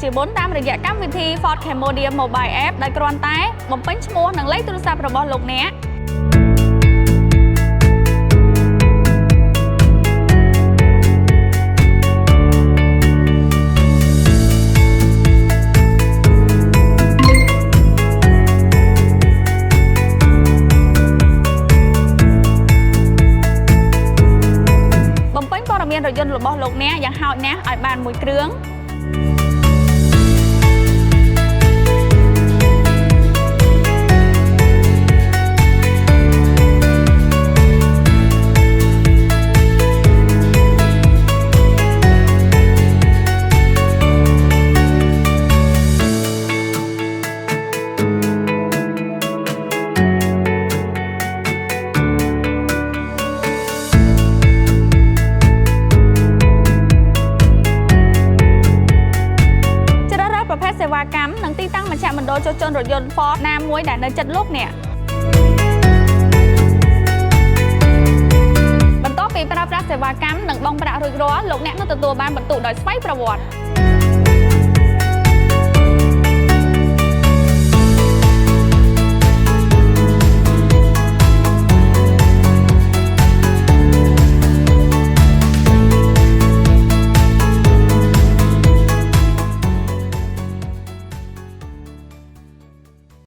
ជាមុនតាមរយៈកម្មវិធី Ford Cambodia Mobile App ដោយគ្រាន់តែបំពេញឈ្មោះនិងលេខទូរស័ព្ទរបស់លោកអ្នកមានរថយន្តរបស់លោកអ្នកយ៉ាងហោចណាស់ឲ្យបានមួយគ្រឿងសេវាកម្មនិងទីតាំងមជ្ឈមណ្ឌលជួសជុលរថយន្ត Ford ណាមួយដែលនៅជិតលោកអ្នកបន្ទាប់ពីប្រើប្រាស់សេវាកម្មនិងបង់ប្រាក់រួចរាល់លោកអ្នកនឹងទទួលបានបន្ទុកដោយស្វ័យប្រវត្តិ